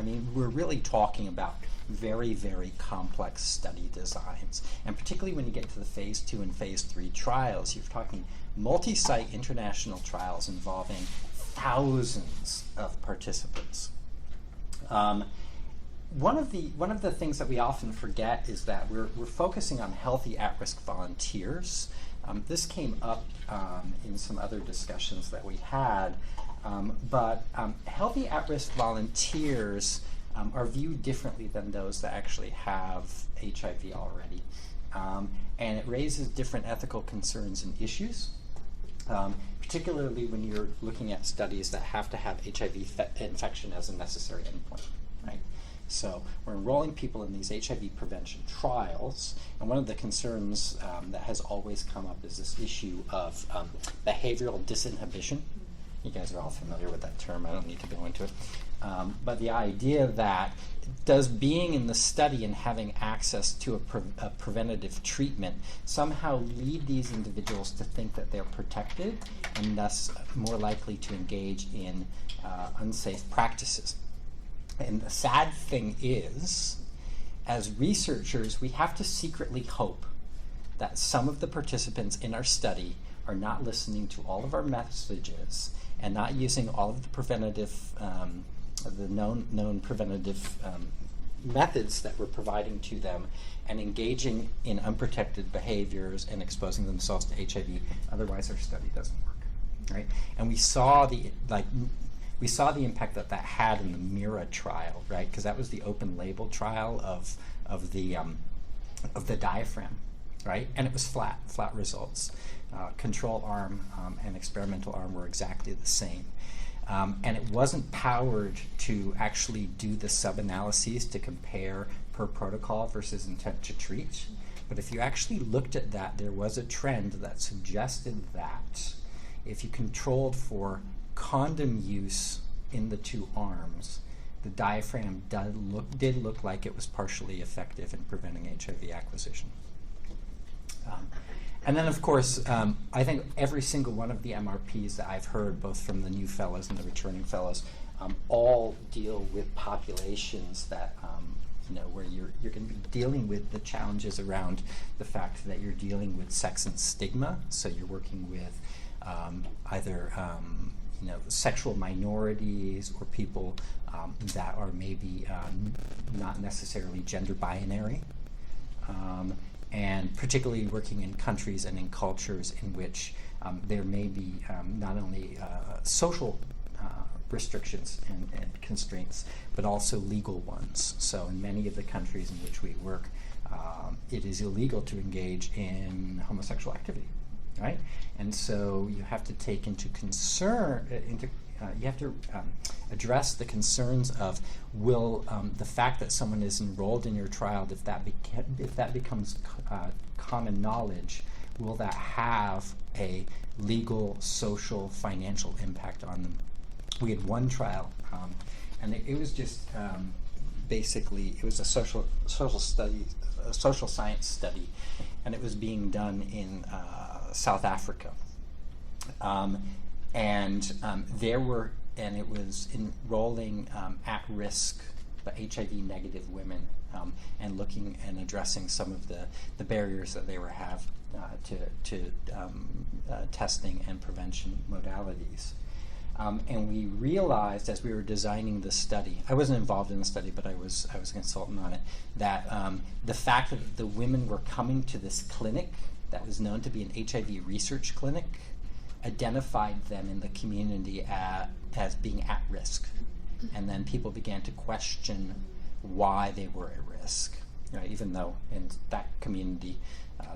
mean, we're really talking about very, very complex study designs. And particularly when you get to the phase 2 and phase 3 trials, you're talking multi-site international trials involving thousands of participants. One of the things that we often forget is that we're focusing on healthy at-risk volunteers. This came up in some other discussions that we had, but healthy at-risk volunteers are viewed differently than those that actually have HIV already. And it raises different ethical concerns and issues, particularly when you're looking at studies that have to have HIV infection as a necessary endpoint, right? So we're enrolling people in these HIV prevention trials, and one of the concerns that has always come up is this issue of behavioral disinhibition. You guys are all familiar with that term. I don't need to go into it. But the idea that does being in the study and having access to a preventative treatment somehow lead these individuals to think that they're protected and thus more likely to engage in unsafe practices. And the sad thing is, as researchers, we have to secretly hope that some of the participants in our study are not listening to all of our messages and not using all of the preventative, the known preventative methods that we're providing to them and engaging in unprotected behaviors and exposing themselves to HIV. Otherwise, our study doesn't work, right? And we saw the impact that had in the MIRA trial, right? Because that was the open label trial of the diaphragm, right? And it was flat results. Control arm and experimental arm were exactly the same. And it wasn't powered to actually do the sub-analyses to compare per protocol versus intent to treat. But if you actually looked at that, there was a trend that suggested that if you controlled for condom use in the two arms, the diaphragm did look like it was partially effective in preventing HIV acquisition. And then, of course, I think every single one of the MRPs that I've heard, both from the new fellows and the returning fellows, all deal with populations that, where you're going to be dealing with the challenges around the fact that you're dealing with sex and stigma. So you're working with either sexual minorities or people that are maybe not necessarily gender binary. And particularly working in countries and in cultures in which there may be not only social restrictions and constraints, but also legal ones. So in many of the countries in which we work, it is illegal to engage in homosexual activity, right? And so you have to take into you have to address the concerns of will the fact that someone is enrolled in your trial, if that becomes common knowledge, will that have a legal, social, financial impact on them? We had one trial, and it was just basically it was a social study, a social science study, and it was being done in South Africa. And it was enrolling at-risk but HIV-negative women and looking and addressing some of the barriers that they were to testing and prevention modalities. And we realized as we were designing the study, I wasn't involved in the study, but I was a consultant on it, that the fact that the women were coming to this clinic that was known to be an HIV research clinic identified them in the community as being at risk. And then people began to question why they were at risk, right? Even though in that community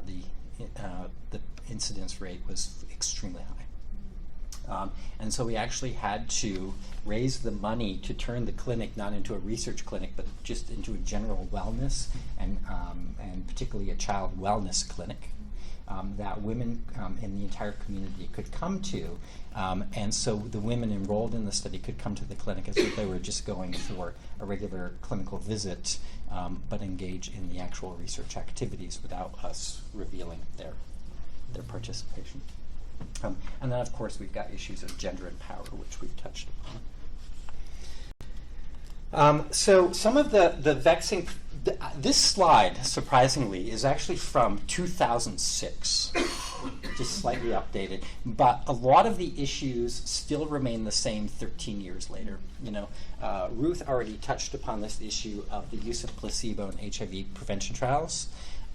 the incidence rate was extremely high. And so we actually had to raise the money to turn the clinic not into a research clinic, but just into a general wellness and particularly a child wellness clinic. That women in the entire community could come to. And so the women enrolled in the study could come to the clinic as if they were just going for a regular clinical visit, but engage in the actual research activities without us revealing their participation. And then, of course, we've got issues of gender and power, which we've touched upon. So some of the vexing, this slide, surprisingly, is actually from 2006, just slightly updated. But a lot of the issues still remain the same 13 years later. You know, Ruth already touched upon this issue of the use of placebo in HIV prevention trials.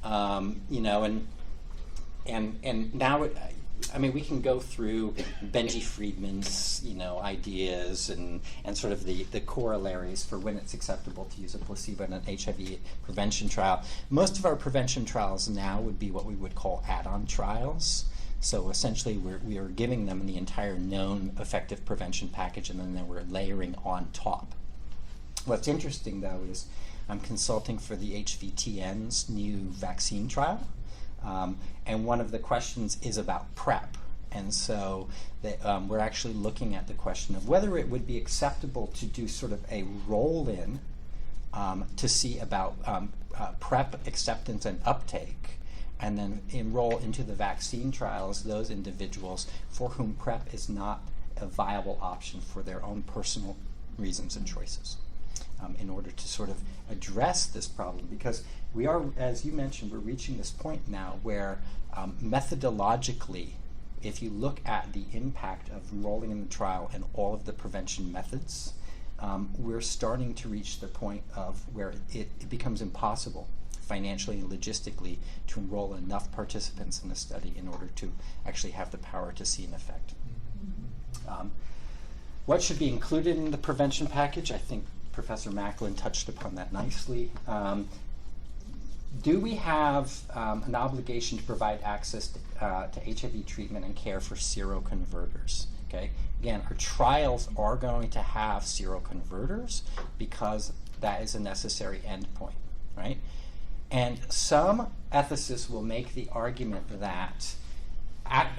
You know, and now I mean, we can go through Benji Friedman's, you know, ideas and sort of the corollaries for when it's acceptable to use a placebo in an HIV prevention trial. Most of our prevention trials now would be what we would call add-on trials. So essentially, we are giving them the entire known effective prevention package, and then we're layering on top. What's interesting, though, is I'm consulting for the HVTN's new vaccine trial. And one of the questions is about PrEP. And so we're actually looking at the question of whether it would be acceptable to do sort of a roll-in to see about PrEP acceptance and uptake, and then enroll into the vaccine trials those individuals for whom PrEP is not a viable option for their own personal reasons and choices, in order to sort of address this problem. Because we are, as you mentioned, we're reaching this point now where methodologically, if you look at the impact of enrolling in the trial and all of the prevention methods, we're starting to reach the point of where it becomes impossible financially and logistically to enroll enough participants in the study in order to actually have the power to see an effect. What should be included in the prevention package? I think Professor Macklin touched upon that nicely. Do we have an obligation to provide access to HIV treatment and care for seroconverters? Okay. Again, our trials are going to have seroconverters because that is a necessary endpoint, right? And some ethicists will make the argument that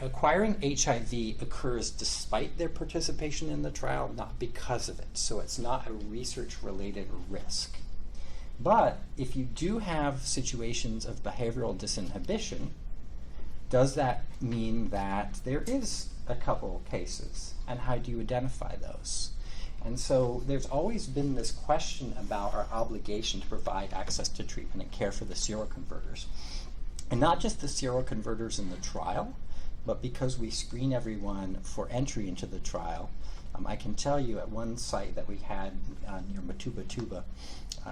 acquiring HIV occurs despite their participation in the trial, not because of it. So it's not a research-related risk. But if you do have situations of behavioral disinhibition, does that mean that there is a couple cases? And how do you identify those? And so there's always been this question about our obligation to provide access to treatment and care for the seroconverters. And not just the seroconverters in the trial, but because we screen everyone for entry into the trial. I can tell you at one site that we had near Matuba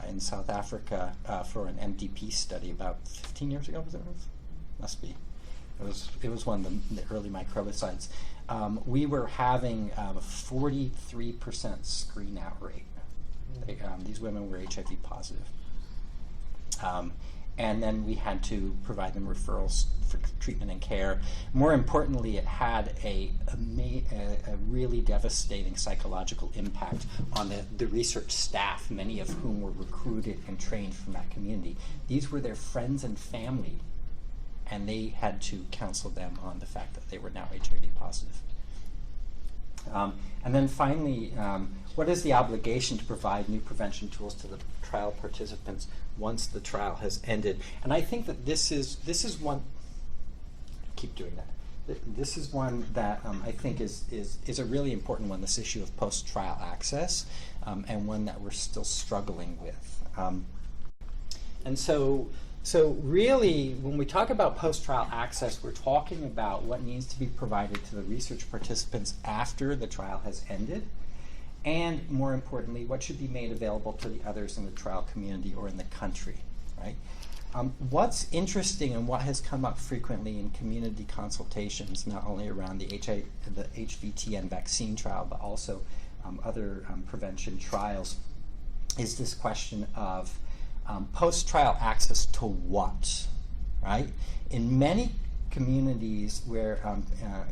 in South Africa for an MDP study about 15 years ago, was it? Must be. It was one of the early microbicides. We were having a 43% screen out rate. These women were HIV positive. And then we had to provide them referrals for treatment and care. More importantly, it had a really devastating psychological impact on the research staff, many of whom were recruited and trained from that community. These were their friends and family, and they had to counsel them on the fact that they were now HIV positive. And then finally, what is the obligation to provide new prevention tools to the trial participants once the trial has ended? And I think that this is one. Keep doing that. This is one that I think is a really important one. This issue of post-trial access, and one that we're still struggling with. And so really, when we talk about post-trial access, we're talking about what needs to be provided to the research participants after the trial has ended, and more importantly, what should be made available to the others in the trial community or in the country, right? What's interesting and what has come up frequently in community consultations, not only around the HVTN vaccine trial, but also other prevention trials, is this question of post-trial access to what, right? In many communities where,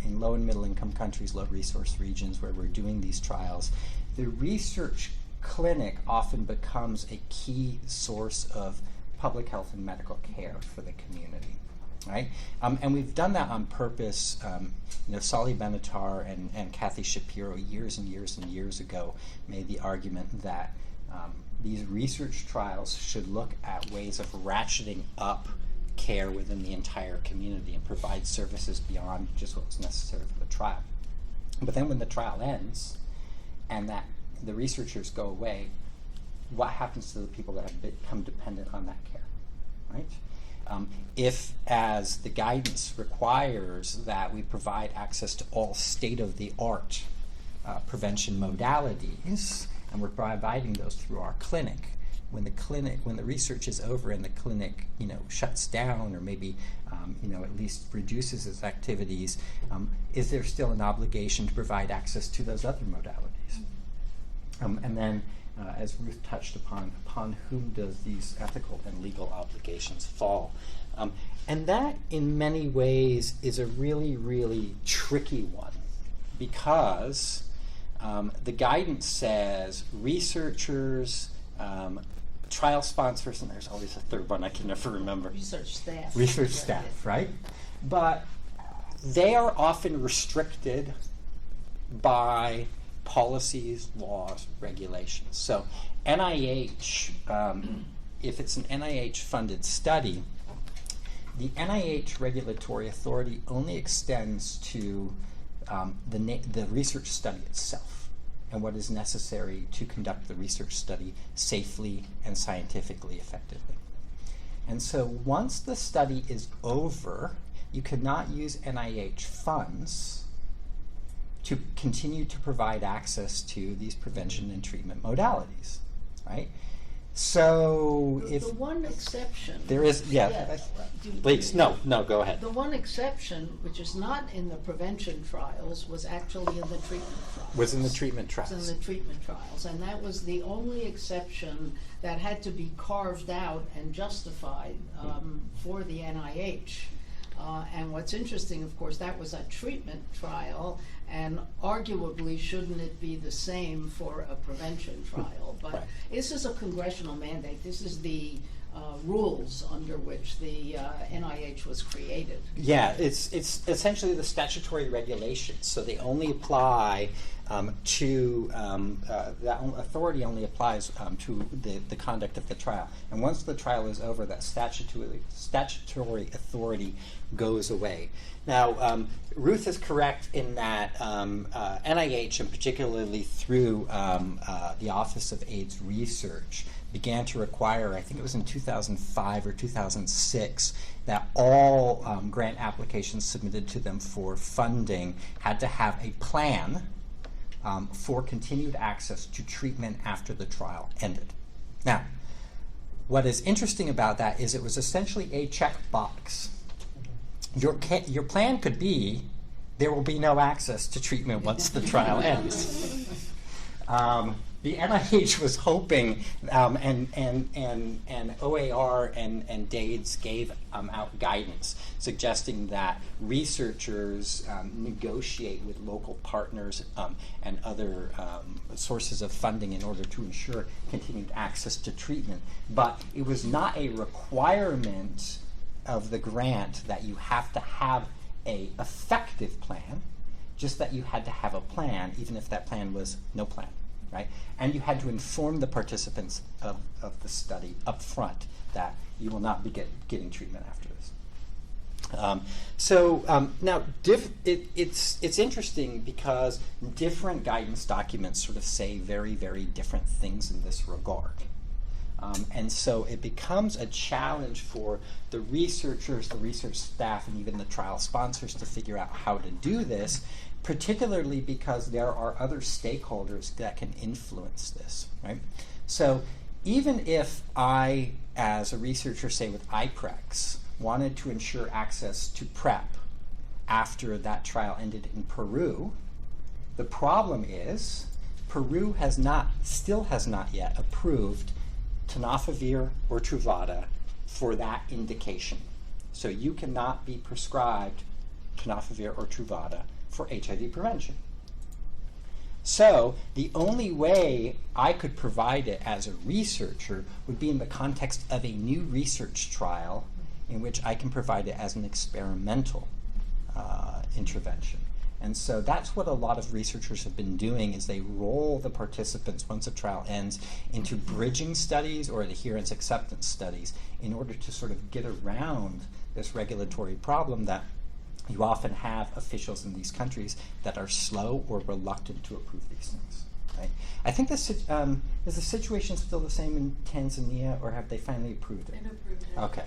in low and middle income countries, low resource regions where we're doing these trials, the research clinic often becomes a key source of public health and medical care for the community, right? And we've done that on purpose. Sally Benatar and Kathy Shapiro years and years and years ago made the argument that these research trials should look at ways of ratcheting up care within the entire community and provide services beyond just what's necessary for the trial. But then when the trial ends and that the researchers go away, what happens to the people that have become dependent on that care, right? If, as the guidance requires, that we provide access to all state-of-the-art prevention modalities, and we're providing those through our clinic, when the research is over and the clinic, shuts down, or maybe, at least reduces its activities, is there still an obligation to provide access to those other modalities? And then, as Ruth touched upon whom does these ethical and legal obligations fall? And that, in many ways, is a really, really tricky one, because the guidance says researchers, trial sponsors, and there's always a third one I can never remember. Research staff. Research staff, right? But they are often restricted by policies, laws, regulations. So NIH, if it's an NIH-funded study, the NIH regulatory authority only extends to the research study itself and what is necessary to conduct the research study safely and scientifically effectively. And so once the study is over, you cannot use NIH funds to continue to provide access to these prevention and treatment modalities, right? So if the one exception there is, please, no, go ahead. The one exception, which is not in the prevention trials, was actually in the treatment trials. Was in the treatment trials. Was in the treatment trials, and that was the only exception that had to be carved out and justified for the NIH. And what's interesting, of course, that was a treatment trial, and arguably shouldn't it be the same for a prevention trial? But right. This is a congressional mandate. This is the rules under which the NIH was created. Yeah, it's essentially the statutory regulations. So they only apply that authority only applies to the conduct of the trial. And once the trial is over, that statutory authority goes away. Now, Ruth is correct in that NIH, and particularly through the Office of AIDS Research, began to require, I think it was in 2005 or 2006, that all grant applications submitted to them for funding had to have a plan for continued access to treatment after the trial ended. Now, what is interesting about that is it was essentially a checkbox. Your plan could be there will be no access to treatment once the trial ends. The NIH was hoping, and OAR and DAIDS gave out guidance suggesting that researchers negotiate with local partners and other sources of funding in order to ensure continued access to treatment. But it was not a requirement of the grant that you have to have an effective plan, just that you had to have a plan, even if that plan was no plan. Right? And you had to inform the participants of the study up front that you will not be getting treatment after this. Now, it's interesting because different guidance documents sort of say very, very different things in this regard. And so it becomes a challenge for the researchers, the research staff, and even the trial sponsors to figure out how to do this, particularly because there are other stakeholders that can influence this, right? So even if I, as a researcher, say with IPREX, wanted to ensure access to PrEP after that trial ended in Peru, the problem is Peru still has not yet approved tenofovir or Truvada for that indication. So you cannot be prescribed tenofovir or Truvada for HIV prevention. So the only way I could provide it as a researcher would be in the context of a new research trial in which I can provide it as an experimental intervention. And so that's what a lot of researchers have been doing, is they roll the participants, once a trial ends, into bridging studies or adherence acceptance studies in order to sort of get around this regulatory problem that you often have officials in these countries that are slow or reluctant to approve these things. Right? I think this is the situation still the same in Tanzania, or have they finally approved it? They've approved it. Okay,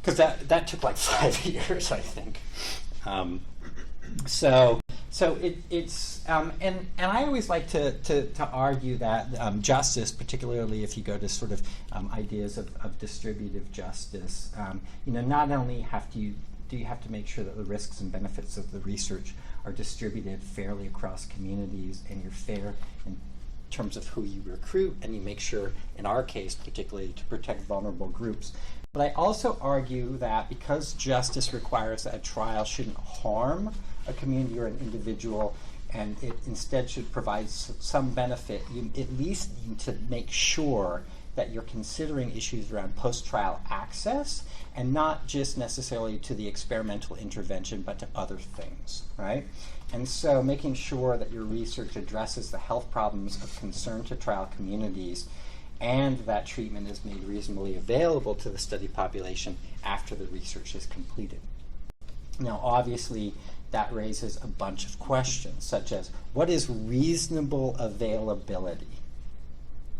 because that took like 5 years, I think. So it's and I always like to argue that justice, particularly if you go to sort of ideas of distributive justice, not only do you have to make sure that the risks and benefits of the research are distributed fairly across communities, and you're fair in terms of who you recruit, and you make sure, in our case particularly, to protect vulnerable groups. But I also argue that because justice requires that a trial shouldn't harm a community or an individual, and it instead should provide some benefit, you at least need to make sure that you're considering issues around post-trial access, and not just necessarily to the experimental intervention, but to other things, right? And so making sure that your research addresses the health problems of concern to trial communities, and that treatment is made reasonably available to the study population after the research is completed. Now, obviously, that raises a bunch of questions, such as, what is reasonable availability,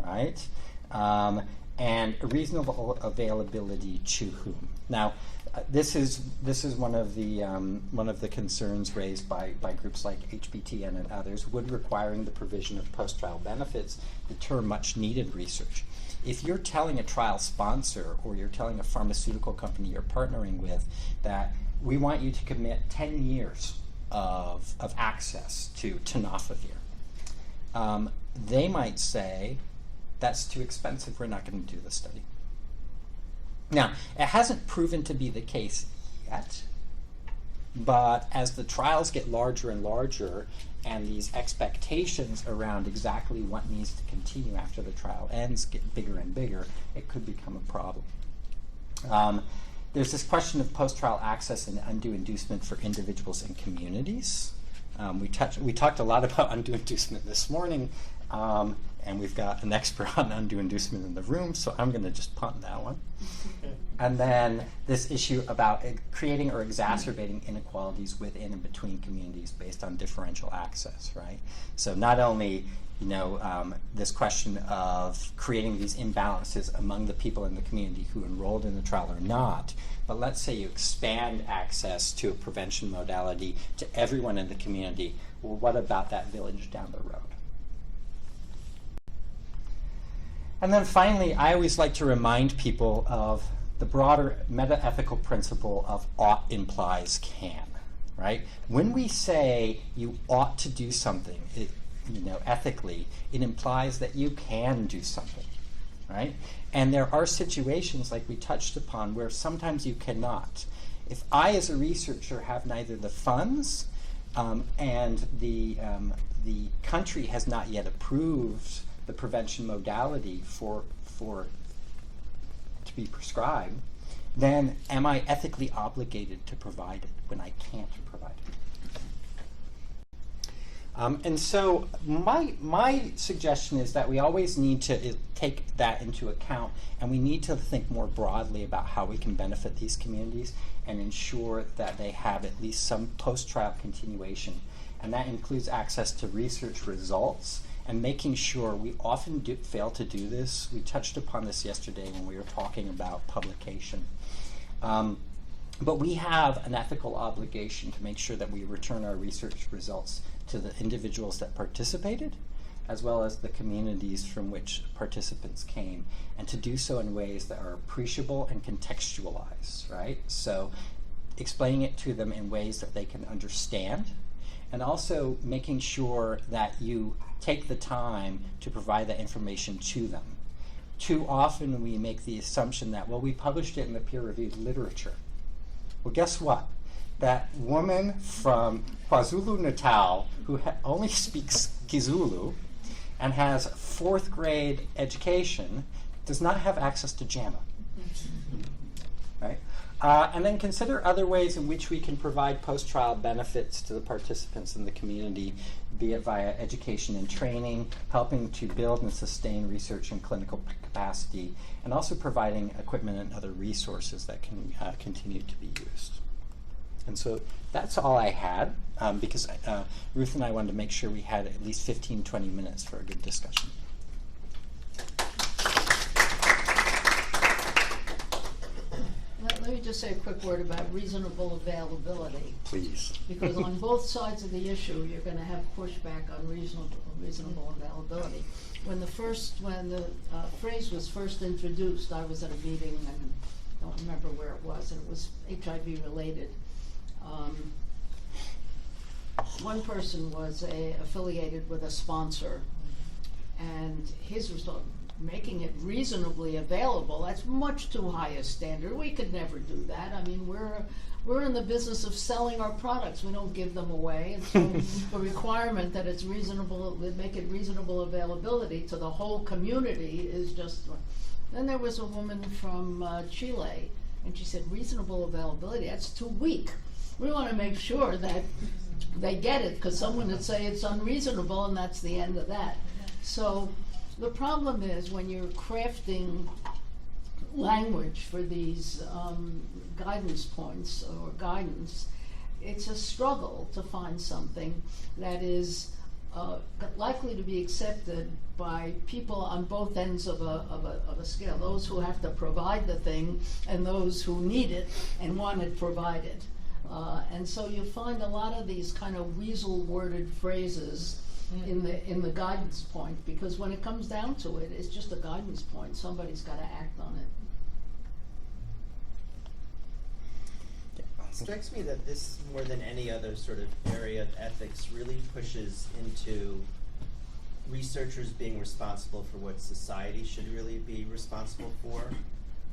right? And reasonable availability to whom? Now, this is one of the concerns raised by groups like HBTN and others. Would requiring the provision of post-trial benefits deter much needed research? If you're telling a trial sponsor, or you're telling a pharmaceutical company you're partnering with, that we want you to commit 10 years of access to tenofovir, they might say, that's too expensive, we're not going to do the study. Now, it hasn't proven to be the case yet, but as the trials get larger and larger, and these expectations around exactly what needs to continue after the trial ends get bigger and bigger, it could become a problem. There's this question of post-trial access and undue inducement for individuals and communities. We talked a lot about undue inducement this morning, and we've got an expert on undue inducement in the room, so I'm going to just punt that one. And then this issue about creating or exacerbating inequalities within and between communities based on differential access, right? So not only this question of creating these imbalances among the people in the community who enrolled in the trial or not, but let's say you expand access to a prevention modality to everyone in the community. Well, what about that village down the road? And then finally, I always like to remind people of the broader metaethical principle of ought implies can, right? When we say you ought to do something, ethically, it implies that you can do something, right? And there are situations, like we touched upon, where sometimes you cannot. If I, as a researcher, have neither the funds and the country has not yet approved the prevention modality for to be prescribed, then am I ethically obligated to provide it when I can't provide it? And so my suggestion is that we always need to take that into account, and we need to think more broadly about how we can benefit these communities and ensure that they have at least some post-trial continuation. And that includes access to research results, and making sure we often fail to do this. We touched upon this yesterday when we were talking about publication. But we have an ethical obligation to make sure that we return our research results to the individuals that participated, as well as the communities from which participants came, and to do so in ways that are appreciable and contextualized, right? So explaining it to them in ways that they can understand, and also making sure that you take the time to provide that information to them. Too often we make the assumption that, well, we published it in the peer-reviewed literature. Well, guess what? That woman from KwaZulu-Natal who only speaks Kizulu and has 4th grade education does not have access to JAMA, right? And then consider other ways in which we can provide post-trial benefits to the participants in the community, be it via education and training, helping to build and sustain research and clinical capacity, and also providing equipment and other resources that can continue to be used. And so that's all I had, because Ruth and I wanted to make sure we had at least 15, 20 minutes for a good discussion. Let me just say a quick word about reasonable availability. Please. Because on both sides of the issue, you're going to have pushback on reasonable availability. When the phrase was first introduced, I was at a meeting and I don't remember where it was, and it was HIV related. One person was affiliated with a sponsor, and his was making it reasonably available. That's much too high a standard. We could never do that. I mean, we're in the business of selling our products. We don't give them away. And so the requirement that it's reasonable, make it reasonable availability to the whole community is just. Then there was a woman from Chile, and she said, reasonable availability, that's too weak. We want to make sure that they get it, because someone would say it's unreasonable, and that's the end of that. So the problem is when you're crafting language for these guidance points or guidance, it's a struggle to find something that is likely to be accepted by people on both ends of a scale, those who have to provide the thing and those who need it and want it provided. And so you find a lot of these kind of weasel-worded phrases in the guidance point, because when it comes down to it, it's just a guidance point. Somebody's got to act on it. It strikes me that this, more than any other sort of area of ethics, really pushes into researchers being responsible for what society should really be responsible for.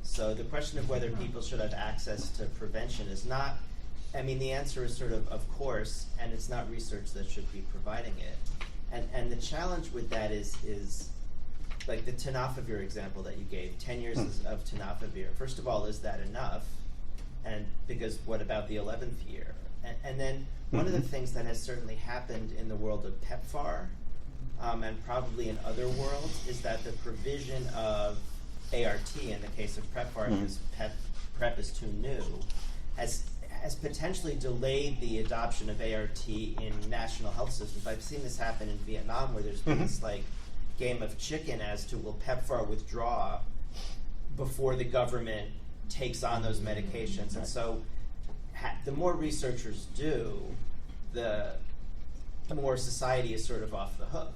So the question of whether people should have access to prevention is not, I mean, the answer is sort of course, and it's not research that should be providing it. And the challenge with that is like the tenofovir example that you gave, 10 years of tenofovir. First of all, is that enough? And because what about the 11th year? And then one of the things that has certainly happened in the world of PEPFAR, and probably in other worlds, is that the provision of ART, in the case of PEPFAR, because PrEP is too new, has potentially delayed the adoption of ART in national health systems. I've seen this happen in Vietnam, where there's been this like game of chicken as to will PEPFAR withdraw before the government takes on those medications. And so the more researchers do, the more society is sort of off the hook.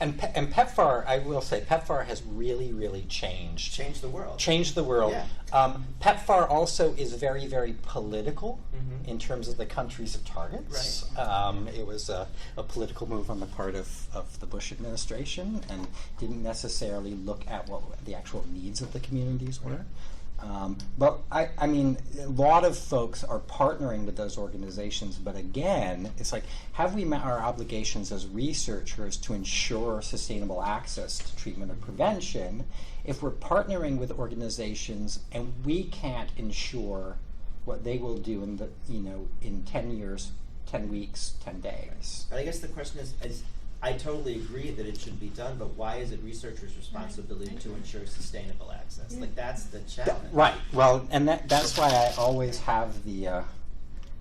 And PEPFAR, I will say, PEPFAR has really, really changed. Changed the world. Changed the world. Yeah. PEPFAR also is very, very political in terms of the countries it targets. Right. It was a political move on the part of the Bush administration and didn't necessarily look at what the actual needs of the communities were. But I mean, a lot of folks are partnering with those organizations, but again, it's like, have we met our obligations as researchers to ensure sustainable access to treatment or prevention if we're partnering with organizations and we can't ensure what they will do in the, in 10 years, 10 weeks, 10 days? But I guess the question is I totally agree that it should be done, but why is it researchers' responsibility to ensure sustainable access? Yeah. Like, that's the challenge. Right. Well, and that's why I always have the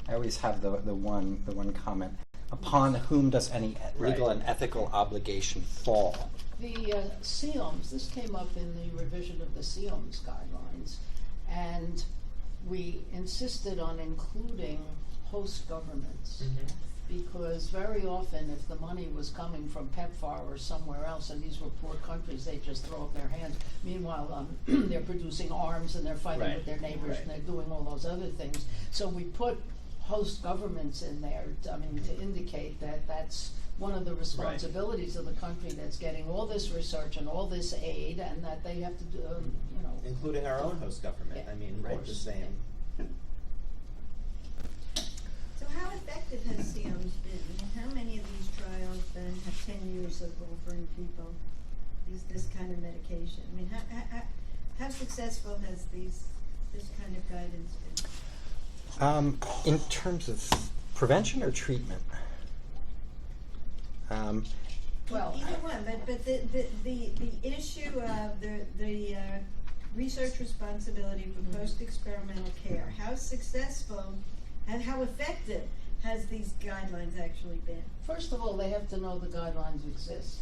one comment: upon whom does any legal and ethical obligation fall? The CIOMS, this came up in the revision of the CIOMS guidelines, and we insisted on including host governments. Because very often, if the money was coming from PEPFAR or somewhere else, and these were poor countries, they just throw up their hands. Meanwhile, they're producing arms and they're fighting with their neighbors and they're doing all those other things. So we put host governments in there, to indicate that that's one of the responsibilities of the country that's getting all this research and all this aid, and that they have to do, including our own host government. The same. So how effective has CIOMS been? How many of these trials then have 10 years of offering people this kind of medication? How successful has this kind of guidance been? In terms of prevention or treatment? Well, either one, but the issue of the research responsibility for post-experimental care, how successful And how effective has these guidelines actually been? First of all, they have to know the guidelines exist.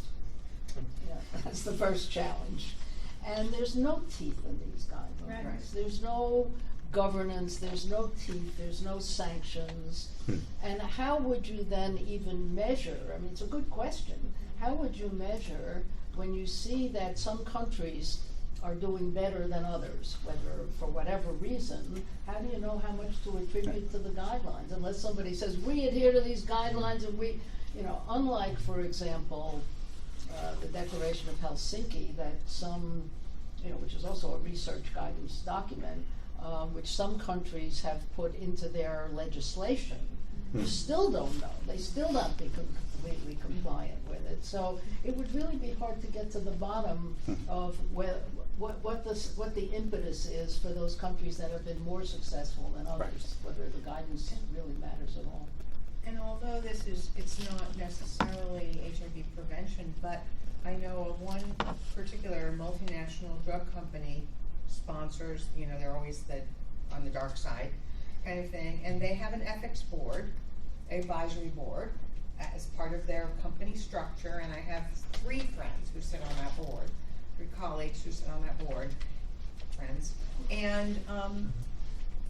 Yeah, that's the first challenge. And there's no teeth in these guidelines. Right. There's no governance, there's no teeth, there's no sanctions. And how would you then even measure? I mean, it's a good question. How would you measure when you see that some countries are doing better than others, whether for whatever reason? How do you know how much to attribute to the guidelines? Unless somebody says, we adhere to these guidelines and we, unlike, for example, the Declaration of Helsinki, that some, which is also a research guidance document, which some countries have put into their legislation, you still don't know. They still not be completely compliant with it. So it would really be hard to get to the bottom of what the impetus is for those countries that have been more successful than others, whether the guidance really matters at all. And although it's not necessarily HIV prevention, but I know of one particular multinational drug company sponsors, they're always on the dark side kind of thing, and they have an ethics board, advisory board, as part of their company structure, and I have 3 friends who sit on that board, 3 colleagues who sit on that board, friends, and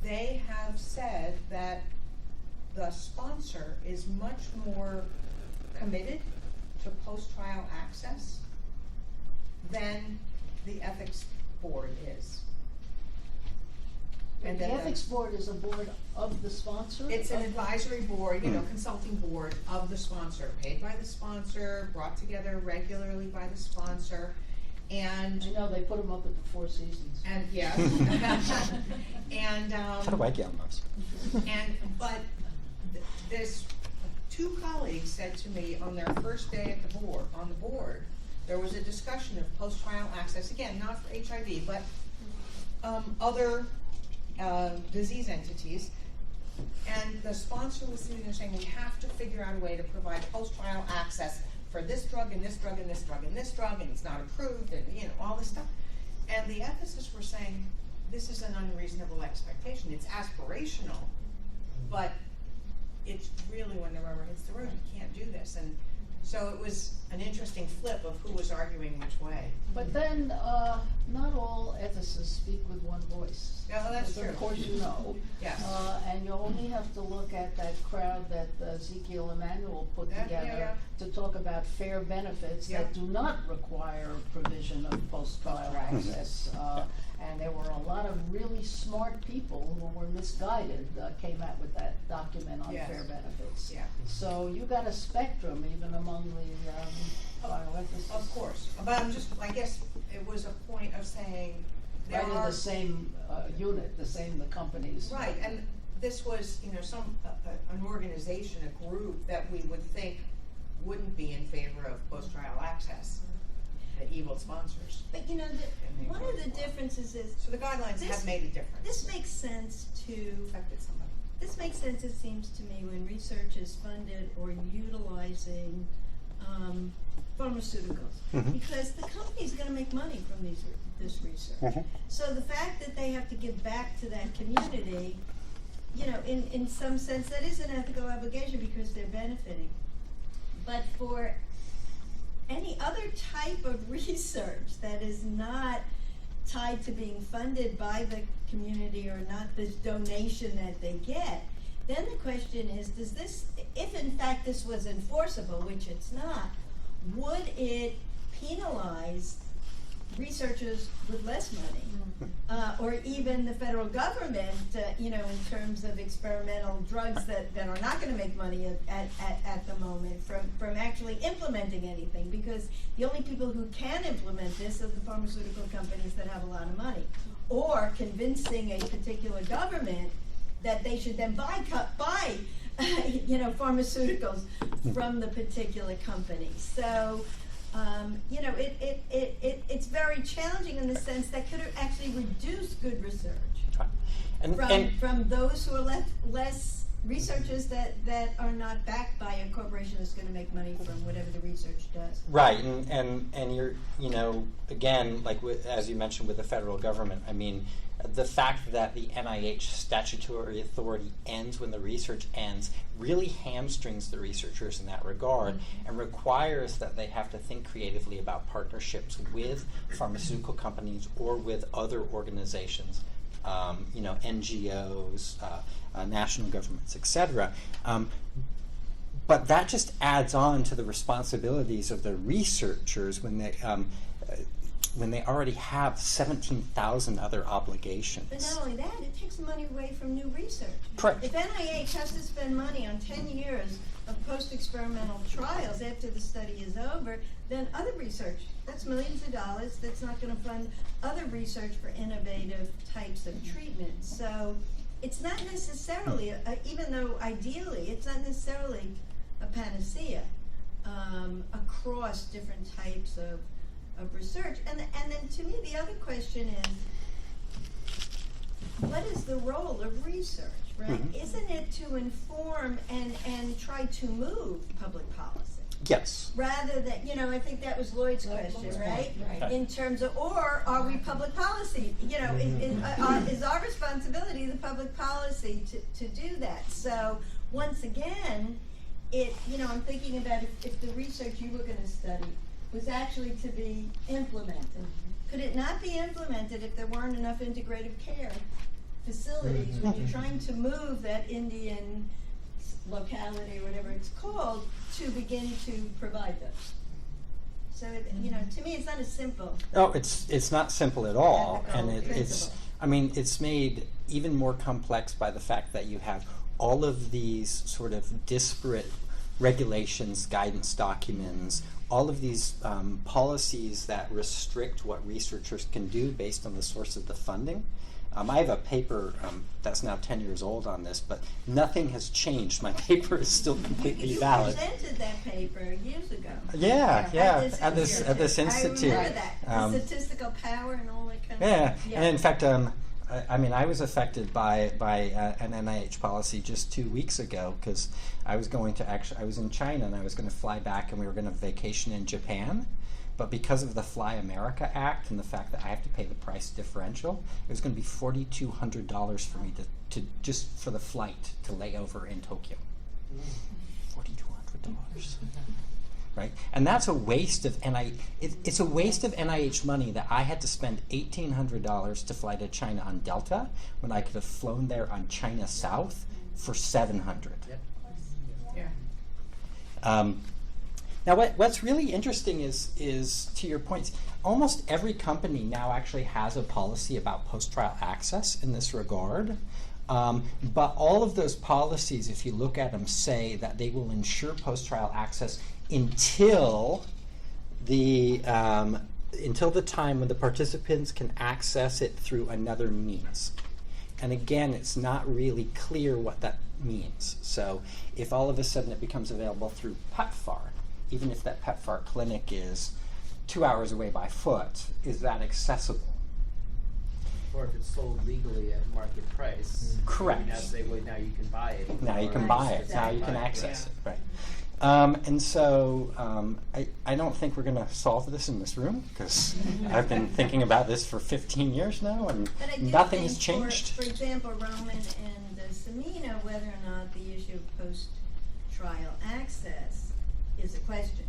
they have said that the sponsor is much more committed to post-trial access than the ethics board is. And the ethics board is a board of the sponsor? It's an advisory board, consulting board of the sponsor, paid by the sponsor, brought together regularly by the sponsor, and I know they put them up at the Four Seasons. and yes, and How do I get on those? but this 2 colleagues said to me on their first day at the board, there was a discussion of post-trial access, again, not for HIV, but other disease entities, and the sponsor was sitting there saying, we have to figure out a way to provide post-trial access for this drug and this drug and this drug and this drug, and it's not approved, and all this stuff. And the ethicists were saying, this is an unreasonable expectation. It's aspirational, but it's really, when the rubber hits the road, you can't do this. And so it was an interesting flip of who was arguing which way. But then, not all ethicists speak with one voice. Yeah, that's As true. Of course you know. Yes. And you only have to look at that crowd that Ezekiel Emanuel put together to talk about fair benefits that do not require provision of post-trial access. And there were a lot of really smart people who were misguided, came out with that document on fair benefits. Yeah. So you got a spectrum even among the bioethicists. Of course, but I guess it was a point of saying there Right, in are the same unit, the companies. right, and this was an organization, a group that we would think wouldn't be in favor of post-trial access, the evil sponsors. But one of the differences is, So the guidelines have made a difference. this makes sense to, affected somebody. this makes sense, it seems to me, when research is funded or utilizing pharmaceuticals. Because the company's gonna make money from this research. So the fact that they have to give back to that community, in some sense, that is an ethical obligation because they're benefiting. But for any other type of research that is not tied to being funded by the community or not this donation that they get, then the question is, if in fact this was enforceable, which it's not, would it penalize researchers with less money? Or even the federal government, in terms of experimental drugs that are not going to make money at the moment from actually implementing anything, because the only people who can implement this are the pharmaceutical companies that have a lot of money, or convincing a particular government that they should then buy pharmaceuticals from the particular company. So it's very challenging in the sense that could actually reduce good research from those who are less researchers that are not backed by a corporation that's going to make money from whatever the research does. Right, and you're, again, like as you mentioned with the federal government, I mean, the fact that the NIH statutory authority ends when the research ends really hamstrings the researchers in that regard and requires that they have to think creatively about partnerships with pharmaceutical companies or with other organizations, NGOs, national governments, etc. But that just adds on to the responsibilities of the researchers when they already have 17,000 other obligations. But not only that, it takes money away from new research. Correct. If NIH has to spend money on 10 years of post-experimental trials after the study is over, then other research, that's millions of dollars, that's not going to fund other research for innovative types of treatment. So it's not necessarily, even though ideally, it's not necessarily a panacea across different types of research. And then to me, the other question is, what is the role of research, right? Mm-hmm. Isn't it to inform and try to move public policy? Yes. Rather than, I think that was Lloyd's question, right? Right. In terms of, or are we public policy? Is our responsibility the public policy to do that? So once again, I'm thinking about if the research you were going to study was actually to be implemented. Could it not be implemented if there weren't enough integrative care facilities when you're trying to move that Indian locality or whatever it's called to begin to provide those? So, to me, it's not as simple. Oh, it's not simple at all, Ethical and principle. it's made even more complex by the fact that you have all of these sort of disparate regulations, guidance documents, all of these policies that restrict what researchers can do based on the source of the funding. I have a paper that's now 10 years old on this, but nothing has changed. My paper is still completely valid. You presented that paper years ago. Yeah, at this institute. I remember that. The statistical power and all that kind of Yeah, stuff. and in fact, I was affected by an NIH policy just 2 weeks ago because I was in China and I was going to fly back and we were going to vacation in Japan. But because of the Fly America Act and the fact that I have to pay the price differential, it was going to be $4,200 for me to just for the flight to lay over in Tokyo. $4,200, right? And that's a waste of it's a waste of NIH money that I had to spend $1,800 to fly to China on Delta when I could have flown there on China South for $700. Yeah. Now, what's really interesting is to your points, almost every company now actually has a policy about post-trial access in this regard. But all of those policies, if you look at them, say that they will ensure post-trial access until the time when the participants can access it through another means. And again, it's not really clear what that means. So if all of a sudden it becomes available through PEPFAR, even if that PEPFAR clinic is 2 hours away by foot, is that accessible? Or if it's sold legally at market price. Correct. Now say, well, now you can buy it. Now you can Right, buy it. Now you can buy it, access yeah. it. Right. And so I don't think we're going to solve this in this room because I've been thinking about this for 15 years now and But I do nothing think has changed. For example, Roman and Samina, whether or not the issue of post-trial access is a question.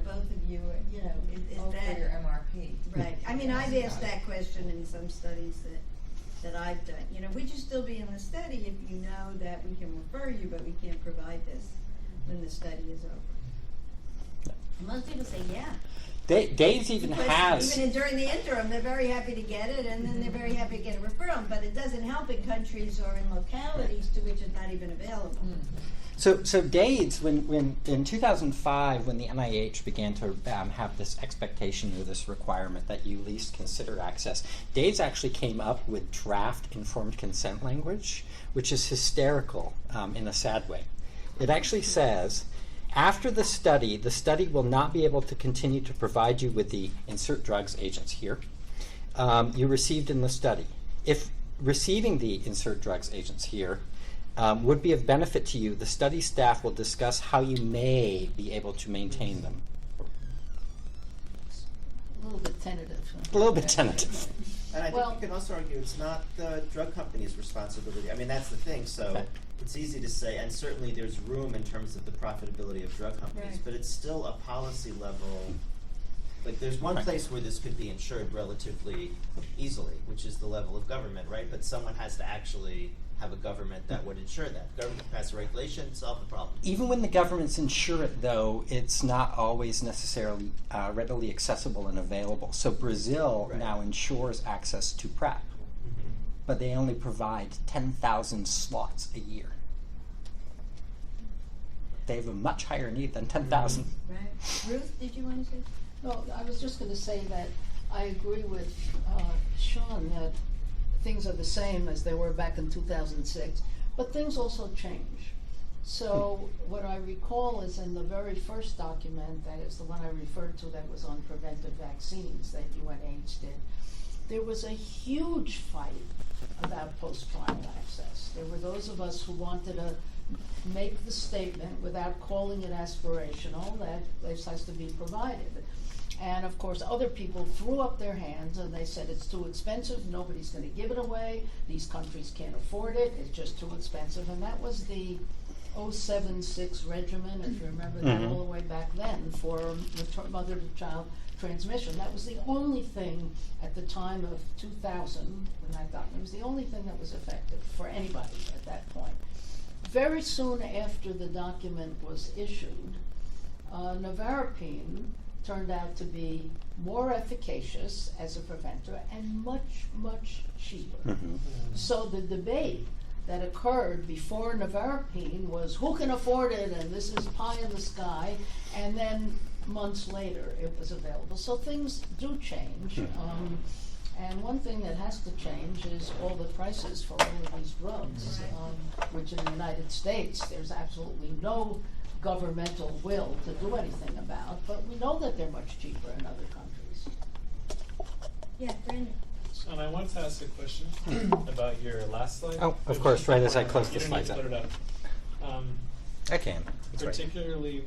Both of you, is Oh, that for your MRP. right? I mean, I've asked that question in some studies that I've done. Would you still be in the study if you know that we can refer you, but we can't provide this when the study is over? Most people say, yeah. Days even Because has. even during the interim, they're very happy to get it, and then they're very happy to get a referral. But it doesn't help in countries or in localities to which it's not even available. So DAIDS, when in 2005, when the NIH began to have this expectation or this requirement that you least consider access, DAIDS actually came up with draft informed consent language, which is hysterical in a sad way. It actually says, after the study will not be able to continue to provide you with the insert drugs agents here you received in the study. If receiving the insert drugs agents here would be of benefit to you, the study staff will discuss how you may be able to maintain them. A little bit tentative. A little bit tentative. And I think Well- you can also argue it's not the drug company's responsibility. I mean, that's the thing, so Okay. it's easy to say, and certainly there's room in terms of the profitability of drug companies, Right. but it's still a policy level. Like, there's one Right. place where this could be insured relatively easily, which is the level of government, right? But someone has to actually have a government that would insure that. Government can pass a regulation, solve the problem. Even when the governments insure it, though, it's not always necessarily readily accessible and available. So Brazil Right. now insures access to PrEP, but they only provide 10,000 slots a year. They have a much higher need than 10,000. Right. Ruth, did you want to say? No, I was just gonna say that I agree with Sean that things are the same as they were back in 2006, but things also change. So what I recall is in the very first document, that is the one I referred to that was on preventive vaccines that UNH did, there was a huge fight about post-trial access. There were those of us who wanted to make the statement without calling it aspirational that this has to be provided. And of course, other people threw up their hands and they said it's too expensive, nobody's going to give it away, these countries can't afford it, it's just too expensive. And that was the 076 regimen, if you remember that, all the way back then, for mother-to-child transmission. That was the only thing at the time of 2000, when that document, it was the only thing that was effective for anybody at that point. Very soon after the document was issued, nevirapine turned out to be more efficacious as a preventer and much, much cheaper. So the debate that occurred before nevirapine was who can afford it and this is pie in the sky, and then months later it was available. So things do change. And one thing that has to change is all the prices for all of these drugs, which in the United States there's absolutely no governmental will to do anything about, but we know that they're much cheaper in other countries. Yeah, Brandon. And I wanted to ask a question about your last slide. Oh, of which- course, right as I close the you don't need slides to up. put it up. I can. That's right. Particularly,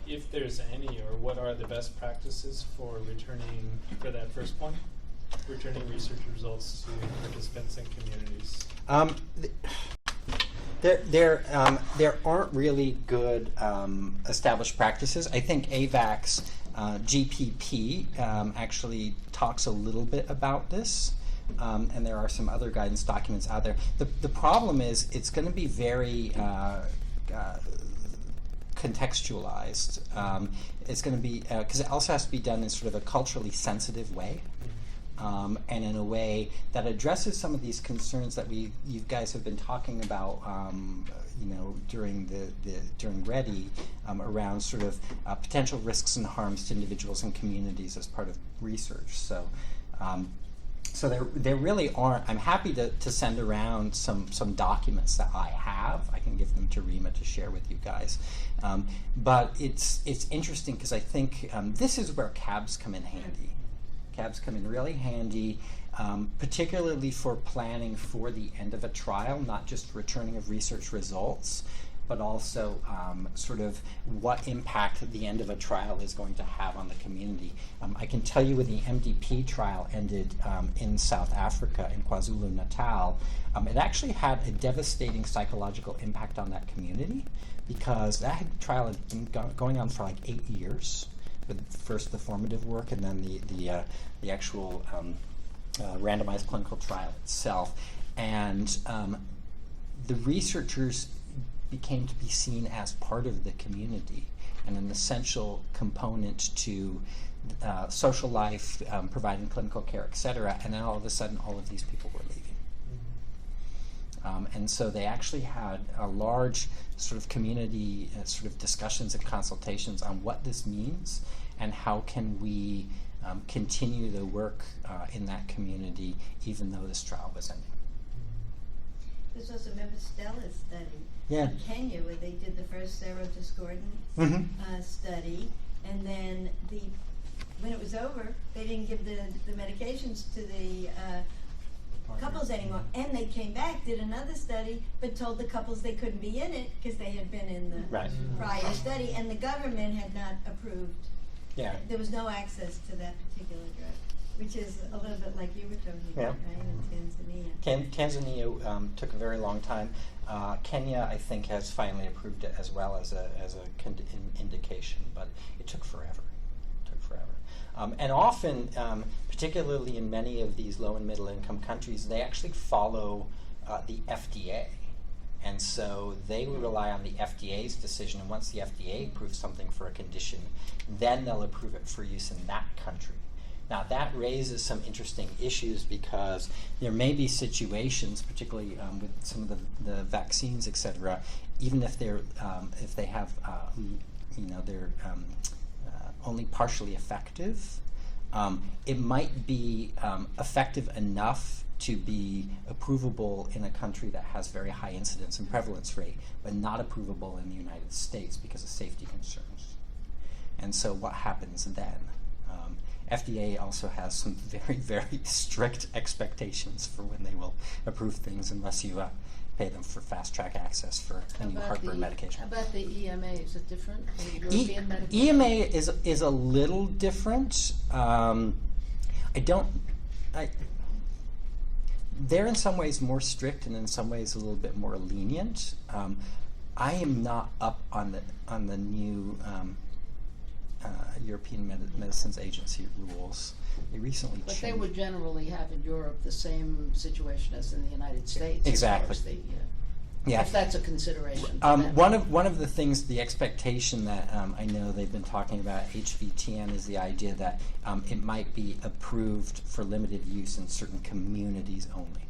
if there's any, or what are the best practices for returning, for that first point, returning research results to participants and communities? There aren't really good established practices. I think AVAC's GPP actually talks a little bit about this, and there are some other guidance documents out there. The problem is it's going to be very contextualized. It's going to be, because it also has to be done in sort of a culturally sensitive way. And in a way that addresses some of these concerns that you guys have been talking about, during during RETI, around sort of potential risks and harms to individuals and communities as part of research. So, there really aren't. I'm happy to send around some documents that I have. I can give them to Rima to share with you guys. But it's interesting because I think this is where CABs come in handy. CABs come in really handy, particularly for planning for the end of a trial, not just returning of research results, but also sort of what impact the end of a trial is going to have on the community. I can tell you when the MDP trial ended in South Africa, in KwaZulu-Natal, it actually had a devastating psychological impact on that community because that trial had been going on for like 8 years. With first the formative work and then the actual randomized clinical trial itself. And the researchers became to be seen as part of the community and an essential component to social life, providing clinical care, et cetera. And then all of a sudden, all of these people were leaving. And so they actually had a large sort of community sort of discussions and consultations on what this means and how can we continue the work in that community even though this trial was ending. There's also, remember Stella's study Yeah. in Kenya where they did the first serodiscordance study, and then when it was over, they didn't give the medications to the couples anymore, and they came back, did another study, but told the couples they couldn't be in it because they had been in the Right. prior study, and the government had not approved. Yeah. There was no access to that particular drug. which is a little bit like you were talking Yeah. about, right, in Tanzania. Tanzania took a very long time. Kenya, I think, has finally approved it as well as a indication, but it took forever. And often, particularly in many of these low and middle income countries, they actually follow the FDA. And so they will rely on the FDA's decision, and once the FDA approves something for a condition, then they'll approve it for use in that country. Now that raises some interesting issues because there may be situations, particularly with some of the vaccines, et cetera, even if they're if they have they're only partially effective, it might be effective enough to be approvable in a country that has very high incidence and prevalence rate, but not approvable in the United States because of safety concerns. And so what happens then? FDA also has some very, very strict expectations for when they will approve things unless you pay them for fast-track access for a new heartburn medication. How about the EMA? Is it different? The European medical EMA is a little different. They're in some ways more strict and in some ways a little bit more lenient. I am not up on the new European Medicines Agency rules. They recently But changed. they would generally have in Europe the same situation as in the United States. Exactly. As far as Yeah. if that's a consideration. for them. One of the things, the expectation that I know they've been talking about HVTN is the idea that it might be approved for limited use in certain communities only.